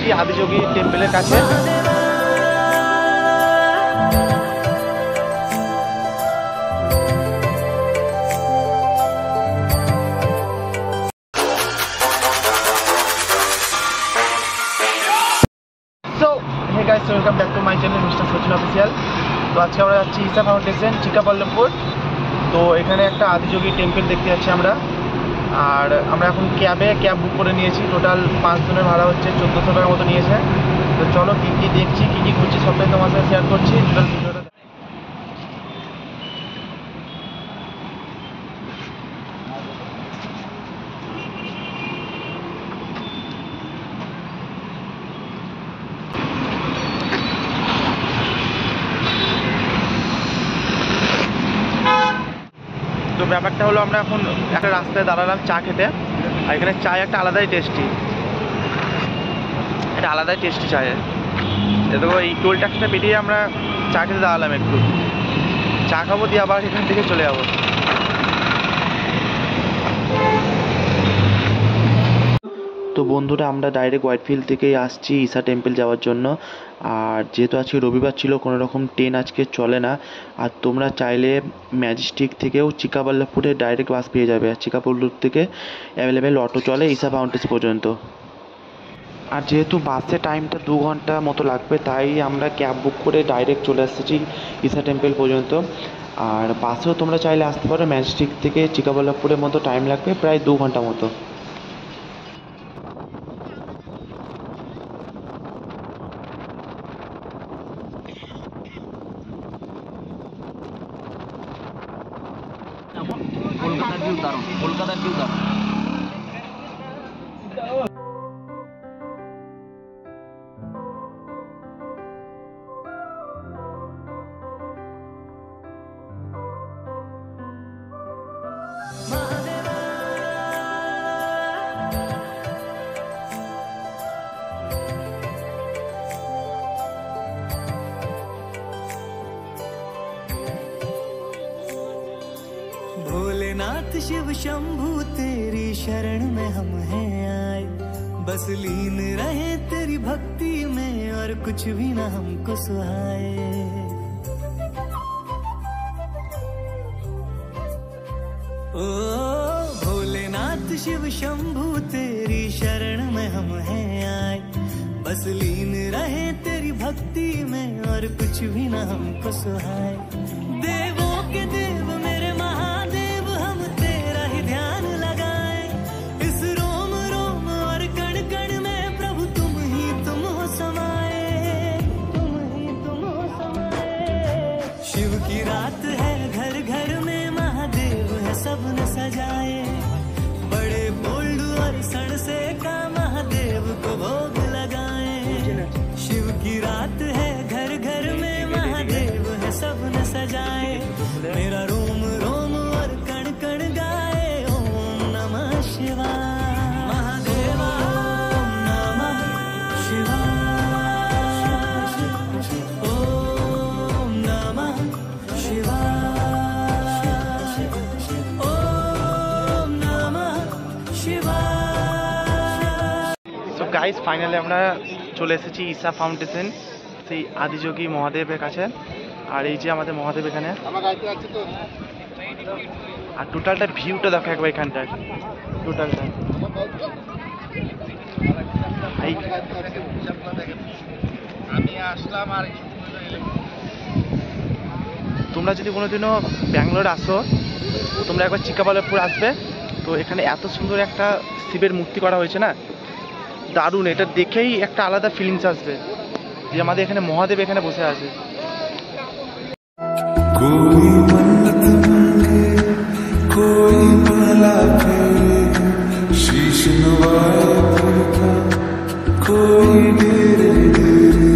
এসেছি আদিযোগী টেম্পলের কাছে। Hey guys, so welcome back to my channel Mr. Sachin Official। তো আজকে আমরা যাচ্ছি ঈশা ফাউন্ডেশন চিকাবল্লভপুর। তো এখানে একটা আদিযোগী টেম্পল দেখতে যাচ্ছি আমরা। আর আমরা এখন ক্যাব বুক করে নিয়েছি। টোটাল 5 জনের ভাড়া হচ্ছে 1400 টাকার মতো নিয়েছে। তো চলো কী কী দেখছি, কী কী ঘুরছি সবটাই তোমার সাথে শেয়ার করছি। টোটাল ভিডিওটা তো ব্যাপারটা হলো আমরা এখন একটা রাস্তায় দাঁড়ালাম চা খেতে। আর এখানে চায় একটা আলাদাই টেস্টি, এটা আলাদাই টেস্টি চায়। দেখো এই টোল ট্যাক্সটা পেরিয়ে আমরা চা খেতে দাঁড়ালাম, একটু চা খাবো দিয়ে আবার এখান থেকে চলে যাবো। তো বন্ধুরা আমরা ডাইরেক্ট হোয়াইটফিল্ড থেকেই আসছি ঈশা টেম্পল যাওয়ার জন্য। আর যেহেতু আজকে রবিবার ছিল, কোনো রকম ট্রেন আজকে চলে না। আর তোমরা চাইলে ম্যাজিস্টিক থেকেও চিকাবল্লভপুরে ডাইরেক্ট বাস পেয়ে যাবে। আর চিকাবল্লভপুর থেকে অ্যাভেলেবেল অটো চলে ঈশা ফাউন্টেন পর্যন্ত। আর যেহেতু বাসে টাইমটা 2 ঘন্টা মতো লাগবে, তাই আমরা ক্যাব বুক করে ডাইরেক্ট চলে আসছি ঈশা টেম্পল পর্যন্ত। আর বাসেও তোমরা চাইলে আসতে পারো, ম্যাজিস্টিক থেকে চিকাবল্লভপুরের মতো টাইম লাগবে প্রায় 2 ঘন্টা মতো। কলকাতার কি উদাহরণ, কলকাতার কি উদাহরণ। भोलेनाथ शिव शंभू तेरी शरण में हम हैं आए, बस लीन रहे तेरी भक्ति में और कुछ भी न हमको सुहाए। ओ भोलेनाथ शिव शंभू तेरी शरण में हम हैं आए, बस लीन रहे तेरी भक्ति में और कुछ भी न हमको सुहाए। देवों के देव मेरे महादेव, हम तेरा ही ध्यान लगाए। इस रोम रोम और कण कण में प्रभु तुम हो समाए, तुम हो समाए। शिव की रात है घर घर में, महादेव है सबने सजाए। बड़े बोल्ड और सण से का महादेव को भोग लगाए। शिव की रात है घर घर में, महादेव है सबने सजाए। मेरा रोम रोम और कण कण गाए ओम नमः शिवाय। महादेवा ओम नमः शिवाय, ओम नमः शिवाय, ओम नमः शिवाय। সো গাইস ফাইনালি আমরা চলে এসেছি ঈশা ফাউন্ডেশন, সেই আদিযোগী মহাদেবের কাছে। আর এই যে আমাদের মহাদেব এখানে। আর টোটালটা ভিউটা দেখো একবার এখানটার টোটালটা। তোমরা যদি কোনোদিনও ব্যাঙ্গালোর আসো, তোমরা একবার চিকাবল্লভপুর আসবে। তো এখানে এত সুন্দর একটা শিবের মূর্তি করা হয়েছে না, দারুণ। এটা দেখেই একটা আলাদা ফিলিংস আসবে যে আমাদের এখানে মহাদেব এখানে বসে আছে। कोई मन्नत मांगे कोई माला फेरे, शीश नवाए करता कोई डेरे डेरे।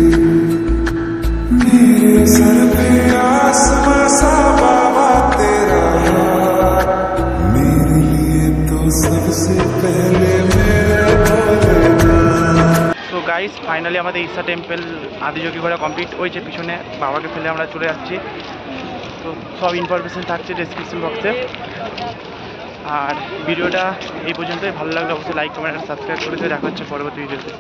मेरे सर पे आसमां सा बाबा तेरा हाथ, मेरे लिए तो सबसे पहले मेरे भोलेनाथ। তো গাইস ফাইনালি আমাদের ঈশা টেম্পল আদিযোগী ঘোরা কমপ্লিট হয়েছে। পিছনে বাবাকে ফেলে আমরা চলে যাচ্ছি। তো সব ইনফরমেশন থাকছে ডেসক্রিপশন বক্সে। আর ভিডিওটা এই পর্যন্তই। ভালো লাগলে অবশ্যই লাইক কমেন্ট আর সাবস্ক্রাইব করে দেখা হচ্ছে পরবর্তী ভিডিওতে।